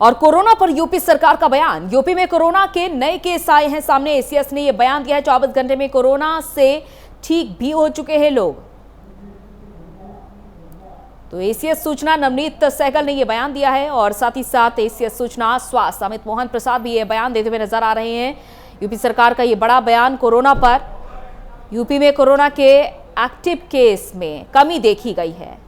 और कोरोना पर यूपी सरकार का बयान। यूपी में कोरोना के नए केस आए हैं सामने। एसीएस ने यह बयान दिया है 24 घंटे में कोरोना से ठीक भी हो चुके हैं लोग। तो एसीएस सूचना नवनीत सहगल ने यह बयान दिया है और साथ ही साथ एसीएस सूचना स्वास्थ्य अमित मोहन प्रसाद भी यह बयान देते हुए नजर आ रहे हैं। यूपी सरकार का यह बड़ा बयान कोरोना पर। यूपी में कोरोना के एक्टिव केस में कमी देखी गई है।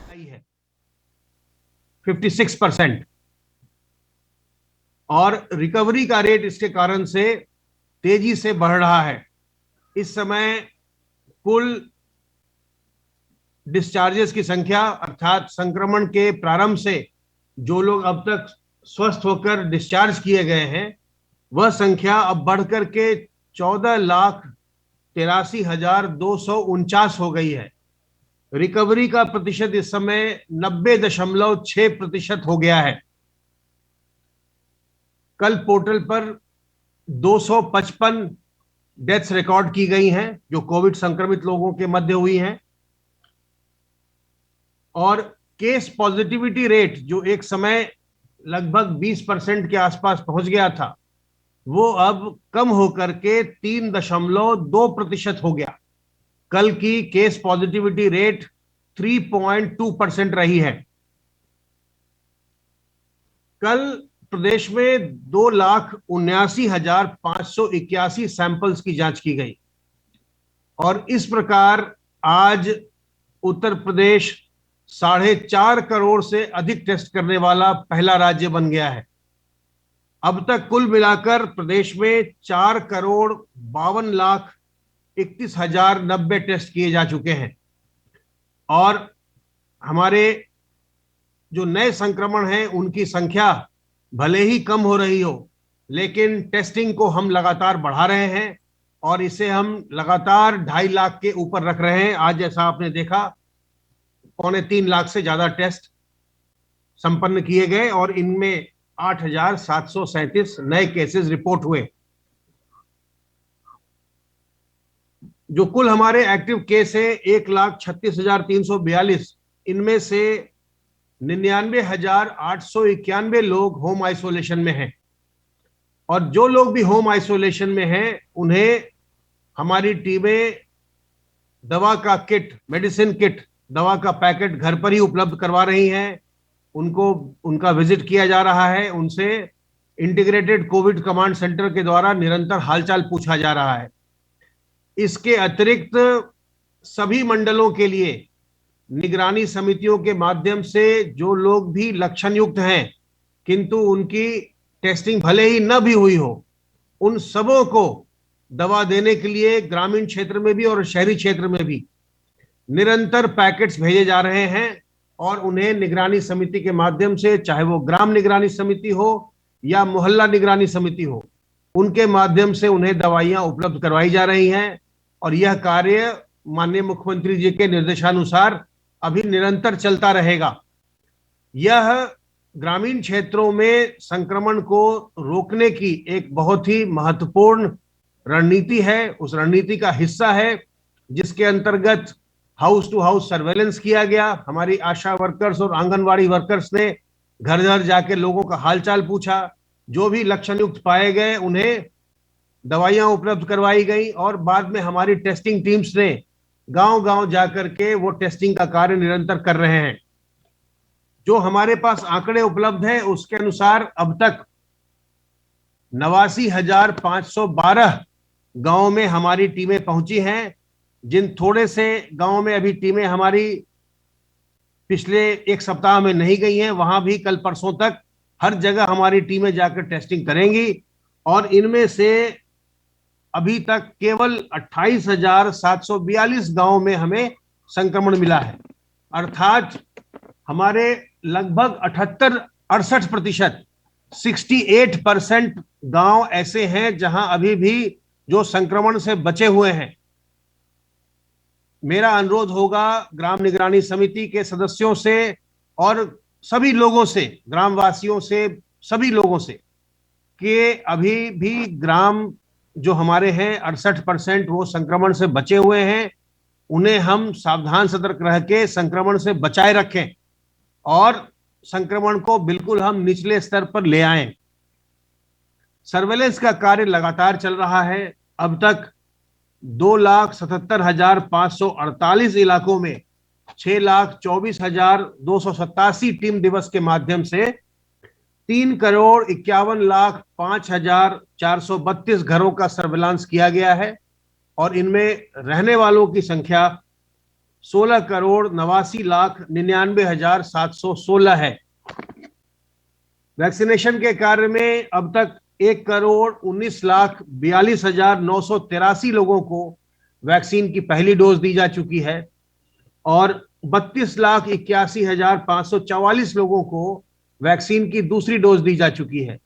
है 56% और रिकवरी का रेट इसके कारण से तेजी से बढ़ रहा है। इस समय कुल डिस्चार्जेस की संख्या अर्थात संक्रमण के प्रारंभ से जो लोग अब तक स्वस्थ होकर डिस्चार्ज किए गए हैं वह संख्या अब बढ़कर के 14,83,249 हो गई है। रिकवरी का प्रतिशत इस समय 90.6% हो गया है। कल पोर्टल पर 255 डेथ्स रिकॉर्ड की गई हैं जो कोविड संक्रमित लोगों के मध्य हुई हैं और केस पॉजिटिविटी रेट जो एक समय लगभग 20% के आसपास पहुंच गया था वो अब कम होकर के 3.2% हो गया। कल की केस पॉजिटिविटी रेट 3.2% रही है। कल प्रदेश में 2,79,581 सैंपल्स की जांच की गई और इस प्रकार आज उत्तर प्रदेश 4.5 करोड़ से अधिक टेस्ट करने वाला पहला राज्य बन गया है। अब तक कुल मिलाकर प्रदेश में 4,52,31,090 टेस्ट किए जा चुके हैं और हमारे जो नए संक्रमण हैं उनकी संख्या भले ही कम हो रही हो लेकिन टेस्टिंग को हम लगातार बढ़ा रहे हैं और इसे हम लगातार 2.5 लाख के ऊपर रख रहे हैं। आज जैसा आपने देखा 2.25 लाख से ज्यादा टेस्ट संपन्न किए गए और इनमें 8,737 नए केसेस रिपोर्ट हुए। जो कुल हमारे एक्टिव केस है 1,36,342, इनमें से 99,891 लोग होम आइसोलेशन में हैं और जो लोग भी होम आइसोलेशन में हैं उन्हें हमारी टीमें दवा का किट, मेडिसिन किट, दवा का पैकेट घर पर ही उपलब्ध करवा रही हैं। उनको उनका विजिट किया जा रहा है, उनसे इंटीग्रेटेड कोविड कमांड सेंटर के द्वारा निरंतर हालचाल पूछा जा रहा है। इसके अतिरिक्त सभी मंडलों के लिए निगरानी समितियों के माध्यम से जो लोग भी लक्षण युक्त हैं किंतु उनकी टेस्टिंग भले ही न भी हुई हो उन सबों को दवा देने के लिए ग्रामीण क्षेत्र में भी और शहरी क्षेत्र में भी निरंतर पैकेट्स भेजे जा रहे हैं और उन्हें निगरानी समिति के माध्यम से, चाहे वो ग्राम निगरानी समिति हो या मोहल्ला निगरानी समिति हो, उनके माध्यम से उन्हें दवाइयां उपलब्ध करवाई जा रही हैं और यह कार्य माननीय मुख्यमंत्री जी के निर्देशानुसार अभी निरंतर चलता रहेगा। यह ग्रामीण क्षेत्रों में संक्रमण को रोकने की एक बहुत ही महत्वपूर्ण रणनीति है। उस रणनीति का हिस्सा है जिसके अंतर्गत हाउस टू हाउस सर्वेलेंस किया गया। हमारी आशा वर्कर्स और आंगनवाड़ी वर्कर्स ने घर घर जाके लोगों का हालचाल पूछा। जो भी लक्षण युक्त पाए गए उन्हें दवाइयां उपलब्ध करवाई गई और बाद में हमारी टेस्टिंग टीम्स ने गांव-गांव जाकर के वो टेस्टिंग का कार्य निरंतर कर रहे हैं। जो हमारे पास आंकड़े उपलब्ध हैं उसके अनुसार अब तक 89,512 गांव में हमारी टीमें पहुंची हैं। जिन थोड़े से गांव में अभी टीमें हमारी पिछले एक सप्ताह में नहीं गई हैं वहां भी कल परसों तक हर जगह हमारी टीमें जाकर टेस्टिंग करेंगी और इनमें से अभी तक केवल 28,742 गांव में हमें संक्रमण मिला है। अर्थात हमारे लगभग 68% 68% गांव ऐसे हैं जहां अभी भी जो संक्रमण से बचे हुए हैं। मेरा अनुरोध होगा ग्राम निगरानी समिति के सदस्यों से और सभी लोगों से, ग्रामवासियों से, सभी लोगों से, कि अभी भी ग्राम जो हमारे हैं 68% वो संक्रमण से बचे हुए हैं, उन्हें हम सावधान सतर्क रह के संक्रमण से बचाए रखें और संक्रमण को बिल्कुल हम निचले स्तर पर ले आएं। सर्वेलेंस का कार्य लगातार चल रहा है। अब तक 2,77,548 इलाकों में 6,24,287 टीम दिवस के माध्यम से 3,51,05,432 घरों का सर्विलांस किया गया है और इनमें रहने वालों की संख्या 16,89,99,716 है। वैक्सीनेशन के कार्य में अब तक 1,19,42,983 लोगों को वैक्सीन की पहली डोज दी जा चुकी है और 32,81,544 लोगों को वैक्सीन की दूसरी डोज दी जा चुकी है।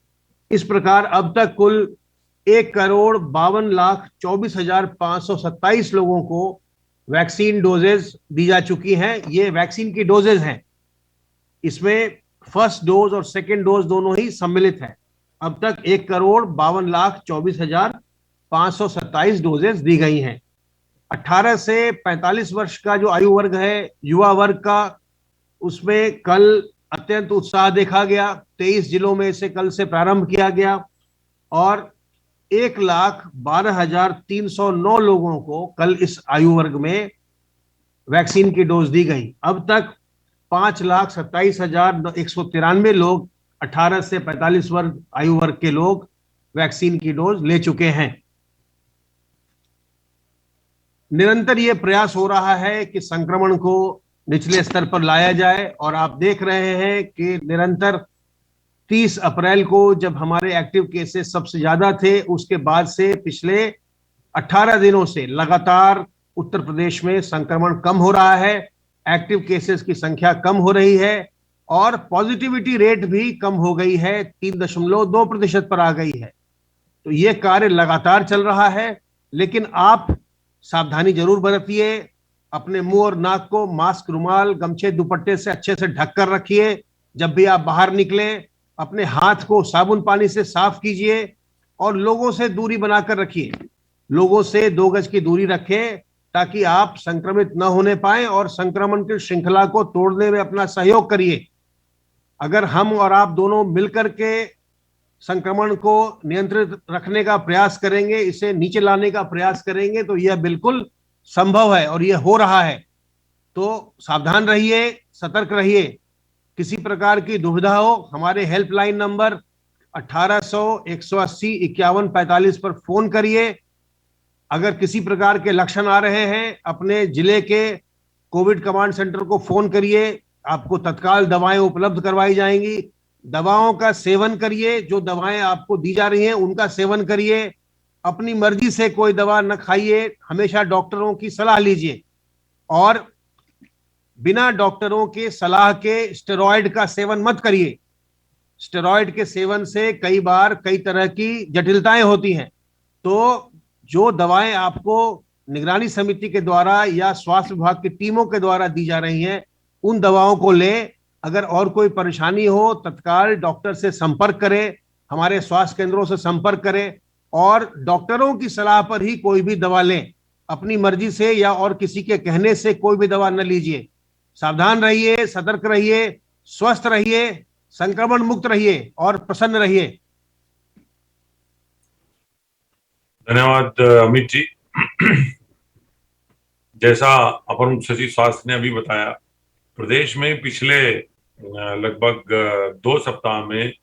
इस प्रकार अब तक कुल 1,52,24,527 लोगों को वैक्सीन डोजेज दी जा चुकी हैं। ये वैक्सीन की डोजेज हैं, इसमें फर्स्ट डोज और सेकेंड डोज दोनों ही सम्मिलित है। अब तक 1,52,24,527 डोजेज दी गई हैं। 18 से 45 वर्ष का जो आयु वर्ग है, युवा वर्ग का, उसमें कल अत्यंत उत्साह देखा गया। 23 जिलों में इसे कल से प्रारंभ किया गया और 1,12,309 लोगों को कल इस आयु वर्ग में वैक्सीन की डोज दी गई। अब तक 5,27,193 लोग 18 से 45 वर्ग आयु वर्ग के लोग वैक्सीन की डोज ले चुके हैं। निरंतर ये प्रयास हो रहा है कि संक्रमण को निचले स्तर पर लाया जाए और आप देख रहे हैं कि निरंतर 30 अप्रैल को जब हमारे एक्टिव केसेस सबसे ज्यादा थे, उसके बाद से पिछले 18 दिनों से लगातार उत्तर प्रदेश में संक्रमण कम हो रहा है, एक्टिव केसेस की संख्या कम हो रही है और पॉजिटिविटी रेट भी कम हो गई है, 3.2% पर आ गई है। तो ये कार्य लगातार चल रहा है, लेकिन आप सावधानी जरूर बरतिए। अपने मुंह और नाक को मास्क, रुमाल, गमछे, दुपट्टे से अच्छे से ढक कर रखिए। जब भी आप बाहर निकलें, अपने हाथ को साबुन पानी से साफ कीजिए और लोगों से दूरी बनाकर रखिए। लोगों से 2 गज की दूरी रखें ताकि आप संक्रमित न होने पाए और संक्रमण की श्रृंखला को तोड़ने में अपना सहयोग करिए। अगर हम और आप दोनों मिलकर के संक्रमण को नियंत्रित रखने का प्रयास करेंगे, इसे नीचे लाने का प्रयास करेंगे, तो यह बिल्कुल संभव है और यह हो रहा है। तो सावधान रहिए, सतर्क रहिए। किसी प्रकार की दुविधा हो, हमारे हेल्पलाइन नंबर 1800-180-5145 पर फोन करिए। अगर किसी प्रकार के लक्षण आ रहे हैं, अपने जिले के कोविड कमांड सेंटर को फोन करिए, आपको तत्काल दवाएं उपलब्ध करवाई जाएंगी। दवाओं का सेवन करिए, जो दवाएं आपको दी जा रही हैं उनका सेवन करिए। अपनी मर्जी से कोई दवा न खाइए, हमेशा डॉक्टरों की सलाह लीजिए और बिना डॉक्टरों के सलाह के स्टेरॉयड का सेवन मत करिए। स्टेरॉयड के सेवन से कई बार कई तरह की जटिलताएं होती हैं। तो जो दवाएं आपको निगरानी समिति के द्वारा या स्वास्थ्य विभाग की टीमों के द्वारा दी जा रही हैं, उन दवाओं को लें। अगर और कोई परेशानी हो, तत्काल डॉक्टर से संपर्क करें, हमारे स्वास्थ्य केंद्रों से संपर्क करें और डॉक्टरों की सलाह पर ही कोई भी दवा लें। अपनी मर्जी से या और किसी के कहने से कोई भी दवा न लीजिए। सावधान रहिए, सतर्क रहिए, स्वस्थ रहिए, संक्रमण मुक्त रहिए और प्रसन्न रहिए। धन्यवाद अमित जी। जैसा अपर मुख्य सचिव स्वास्थ्य ने अभी बताया, प्रदेश में पिछले लगभग 2 सप्ताह में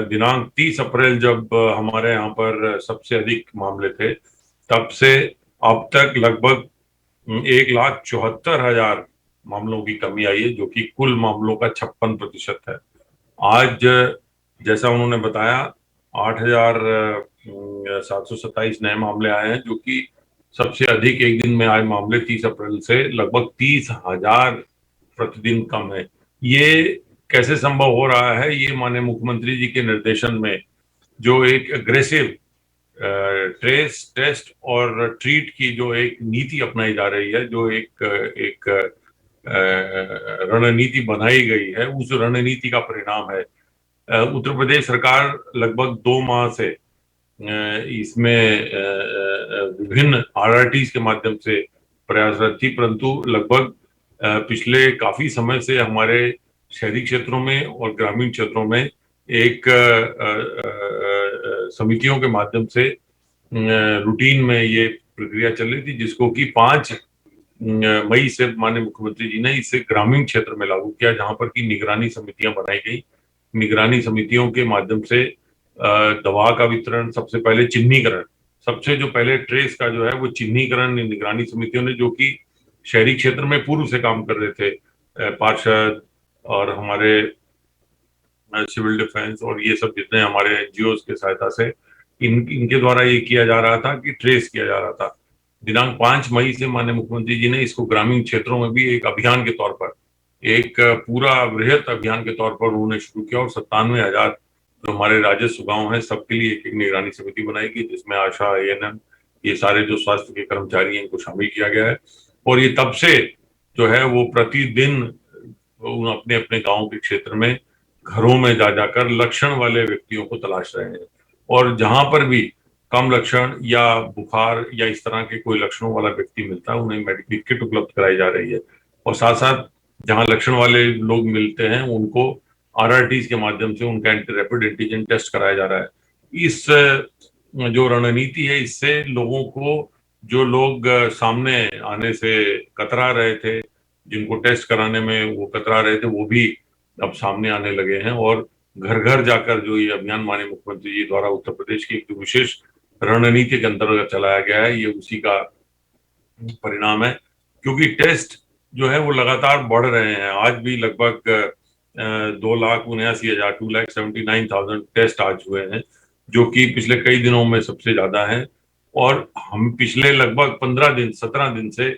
दिनांक 30 अप्रैल जब हमारे यहाँ पर सबसे अधिक मामले थे, तब से अब तक लगभग 1,74,000 मामलों की कमी आई है, जो कि कुल मामलों का 56% है। आज जैसा उन्होंने बताया 8,727 नए मामले आए हैं, जो कि सबसे अधिक एक दिन में आए मामले 30 अप्रैल से लगभग 30,000 प्रतिदिन कम है। ये कैसे संभव हो रहा है? ये माननीय मुख्यमंत्री जी के निर्देशन में जो एक अग्रेसिव ट्रेस, टेस्ट और ट्रीट की जो एक नीति अपनाई जा रही है, जो एक एक रणनीति बनाई गई है, उस रणनीति का परिणाम है। उत्तर प्रदेश सरकार लगभग 2 माह से इसमें विभिन्न RRTs के माध्यम से प्रयासरत थी, परंतु लगभग पिछले काफी समय से हमारे शहरी क्षेत्रों में और ग्रामीण क्षेत्रों में एक समितियों के माध्यम से रूटीन में ये प्रक्रिया चल रही थी, जिसको कि 5 मई से माननीय मुख्यमंत्री जी ने इसे ग्रामीण क्षेत्र में लागू किया, जहां पर की निगरानी समितियां बनाई गई। निगरानी समितियों के माध्यम से दवा का वितरण, सबसे पहले चिन्हीकरण, सबसे जो पहले ट्रेस का जो है वो चिन्हीकरण निगरानी समितियों ने, जो कि शहरी क्षेत्र में पूर्व से काम कर रहे थे, पार्षद और हमारे सिविल डिफेंस और ये सब जितने हमारे NGOs के सहायता से इनके द्वारा ये किया जा रहा था कि ट्रेस किया जा रहा था। दिनांक 5 मई से माननीय मुख्यमंत्री जी ने इसको ग्रामीण क्षेत्रों में भी एक अभियान के तौर पर, एक पूरा वृहत अभियान के तौर पर उन्होंने शुरू किया और 97,000 जो हमारे राजस्व गांव हैं सबके लिए एक निगरानी समिति बनाई गई, जिसमें आशा, ANM, ये सारे जो स्वास्थ्य के कर्मचारी हैं इनको शामिल किया गया है। और ये तब से जो है वो प्रतिदिन अपने अपने गांव के क्षेत्र में घरों में जा जाकर लक्षण वाले व्यक्तियों को तलाश रहे हैं, और जहां पर भी कम लक्षण या बुखार या इस तरह के कोई लक्षणों वाला व्यक्ति मिलता है, उन्हें मेडिकल किट उपलब्ध कराई जा रही है। और साथ साथ जहां लक्षण वाले लोग मिलते हैं उनको RRTs के माध्यम से उनका रैपिड एंटीजन टेस्ट कराया जा रहा है। इस जो रणनीति है, इससे लोगों को, जो लोग सामने आने से कतरा रहे थे, जिनको टेस्ट कराने में वो कतरा रहे थे, वो भी अब सामने आने लगे हैं। और घर घर जाकर जो ये अभियान माननीय मुख्यमंत्री जी द्वारा उत्तर प्रदेश की एक विशेष रणनीति के अंतर्गत चलाया गया है, ये उसी का परिणाम है। क्योंकि टेस्ट जो है वो लगातार बढ़ रहे हैं। आज भी लगभग 2,79,000 2,79,000 टेस्ट आज हुए हैं, जो कि पिछले कई दिनों में सबसे ज्यादा है। और हम पिछले लगभग 15 दिन 17 दिन से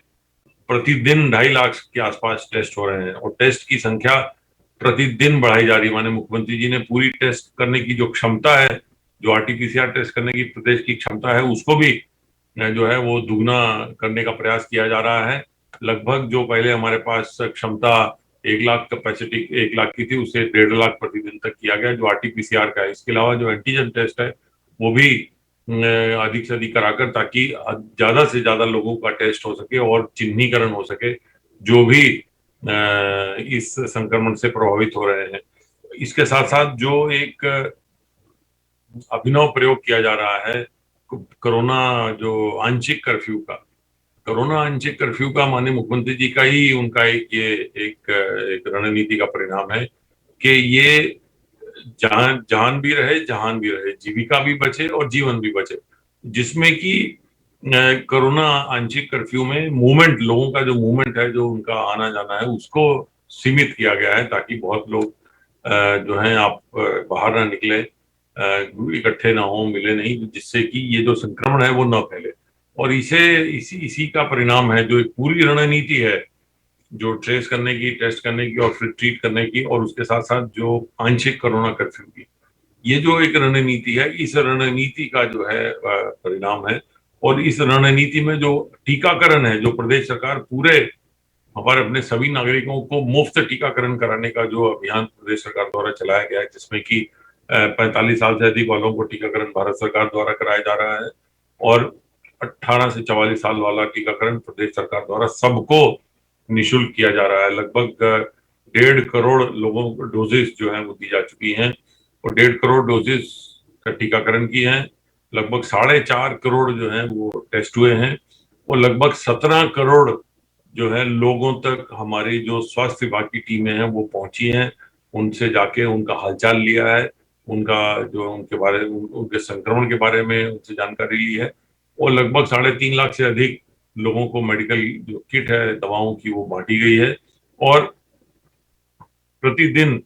प्रतिदिन 2.5 लाख के आसपास टेस्ट हो रहे हैं, और टेस्ट की संख्या प्रतिदिन बढ़ाई जा रही है। माननीय मुख्यमंत्री जी ने पूरी टेस्ट करने की जो क्षमता है, जो RT-PCR टेस्ट करने की प्रदेश की क्षमता है, उसको भी जो है वो दुगना करने का प्रयास किया जा रहा है। लगभग जो पहले हमारे पास क्षमता 1 लाख कैपेसिटी 1 लाख की थी, उसे 1.5 लाख प्रतिदिन तक किया गया, जो RT-PCR का है। इसके अलावा जो एंटीजन टेस्ट है वो भी अधिक से अधिक कराकर, ताकि ज्यादा से ज्यादा लोगों का टेस्ट हो सके और चिन्हीकरण हो सके जो भी इस संक्रमण से प्रभावित हो रहे हैं। इसके साथ साथ जो एक अभिनव प्रयोग किया जा रहा है कोरोना जो आंशिक कर्फ्यू का, कोरोना आंशिक कर्फ्यू का माननीय मुख्यमंत्री जी का ही उनका एक रणनीति का परिणाम है कि ये जान भी रहे, जहान भी रहे, जीविका भी बचे और जीवन भी बचे। जिसमें कि कोरोना आंशिक कर्फ्यू में मूवमेंट, लोगों का जो मूवमेंट है, जो उनका आना जाना है, उसको सीमित किया गया है, ताकि बहुत लोग जो हैं आप बाहर ना निकले, इकट्ठे ना हो, मिले नहीं, जिससे कि ये जो संक्रमण है वो न फैले। और इसी का परिणाम है जो एक पूरी रणनीति है, जो ट्रेस करने की, टेस्ट करने की और फिर ट्रीट करने की, और उसके साथ साथ जो आंशिक कोरोना कर्फ्यू की, ये जो एक रणनीति है, इस रणनीति का जो है परिणाम है। और इस रणनीति में जो टीकाकरण है, जो प्रदेश सरकार पूरे हमारे अपने सभी नागरिकों को मुफ्त टीकाकरण कराने का जो अभियान प्रदेश सरकार द्वारा चलाया गया है, जिसमें कि 45 साल से अधिक वालों को टीकाकरण भारत सरकार द्वारा कराया जा रहा है, और 18 से 44 साल वाला टीकाकरण प्रदेश सरकार द्वारा सबको निःशुल्क किया जा रहा है। लगभग 1.5 करोड़ लोगों को डोजेस जो है वो दी जा चुकी हैं, और 1.5 करोड़ डोजेस का टीकाकरण की है। लगभग 4.5 करोड़ जो है वो टेस्ट हुए हैं, और लगभग 17 करोड़ जो है लोगों तक हमारी जो स्वास्थ्य विभाग की टीमें हैं वो पहुंची हैं, उनसे जाके उनका हालचाल लिया है, उनका जो उनके संक्रमण के बारे में उनसे जानकारी ली है, और लगभग 3.5 लाख से अधिक लोगों को मेडिकल जो किट है दवाओं की वो बांटी गई है, और प्रतिदिन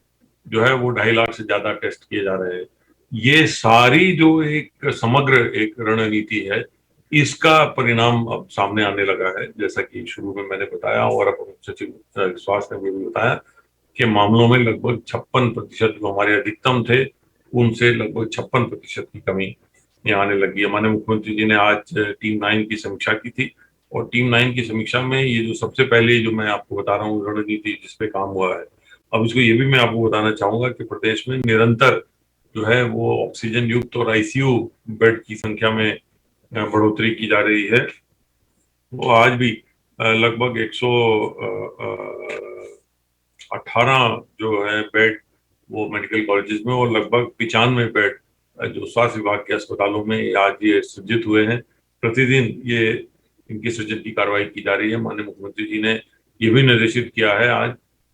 जो है वो 2.5 लाख से ज्यादा टेस्ट किए जा रहे हैं। ये सारी जो एक समग्र एक रणनीति है, इसका परिणाम अब सामने आने लगा है। जैसा कि शुरू में मैंने बताया, और अब सचिव स्वास्थ्य ने भी बताया कि मामलों में लगभग 56% जो हमारे अधिकतम थे, उनसे लगभग 56% की कमी यहाँ आने लगी है। माननीय मुख्यमंत्री जी ने आज टीम 9 की समीक्षा की थी और टीम 9 की समीक्षा में ये जो सबसे पहले जो मैं आपको बता रहा हूँ रणनीति जिस पे काम हुआ है, अब इसको ये भी मैं आपको बताना चाहूंगा कि प्रदेश में निरंतर जो है वो ऑक्सीजन युक्त और आईसीयू बेड की संख्या में बढ़ोतरी की जा रही है। वो आज भी लगभग 118 जो है बेड वो मेडिकल कॉलेजेस में और लगभग 95 बेड जो स्वास्थ्य विभाग के अस्पतालों में आज ये सृजित हुए हैं। प्रतिदिन ये इनकी सृजन की कार्रवाई की जा रही है। माननीय मुख्यमंत्री जी ने ये भी निर्देशित किया है आज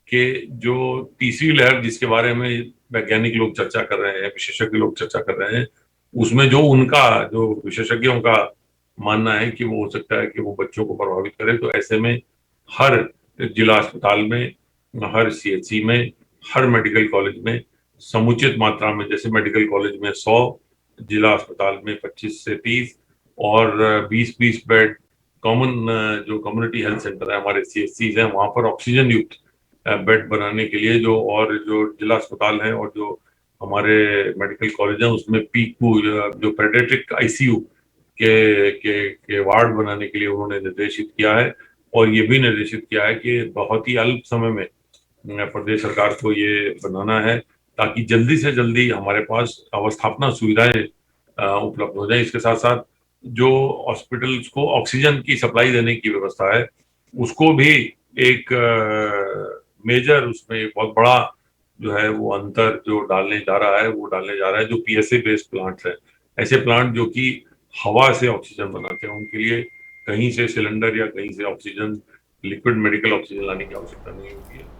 कि जो तीसरी लहर जिसके बारे में वैज्ञानिक लोग चर्चा कर रहे हैं, विशेषज्ञ लोग चर्चा कर रहे हैं, उसमें जो उनका जो विशेषज्ञों का मानना है कि वो हो सकता है कि वो बच्चों को प्रभावित करे, तो ऐसे में हर जिला अस्पताल में, हर सीएचसी में, हर मेडिकल कॉलेज में समुचित मात्रा में, जैसे मेडिकल कॉलेज में 100, जिला अस्पताल में 25 से 30 और 20-20 बेड कॉमन जो कम्युनिटी हेल्थ सेंटर है हमारे सीएचसी हैं वहां पर ऑक्सीजन युक्त बेड बनाने के लिए जो जिला अस्पताल है और जो हमारे मेडिकल कॉलेज हैं उसमें पीकू जो पेडियाट्रिक आईसीयू के वार्ड बनाने के लिए उन्होंने निर्देशित किया है। और ये भी निर्देशित किया है कि बहुत ही अल्प समय में प्रदेश सरकार को ये बनाना है ताकि जल्दी से जल्दी हमारे पास अवस्थापना सुविधाएं उपलब्ध हो जाए। इसके साथ साथ जो हॉस्पिटल्स को ऑक्सीजन की सप्लाई देने की व्यवस्था है उसको भी एक मेजर उसमें एक बहुत बड़ा जो है वो अंतर जो डालने जा रहा है जो पीएसए बेस्ड प्लांट्स है। ऐसे प्लांट जो कि हवा से ऑक्सीजन बनाते हैं उनके लिए कहीं से सिलेंडर या कहीं से ऑक्सीजन लिक्विड मेडिकल ऑक्सीजन लाने की आवश्यकता नहीं होती है।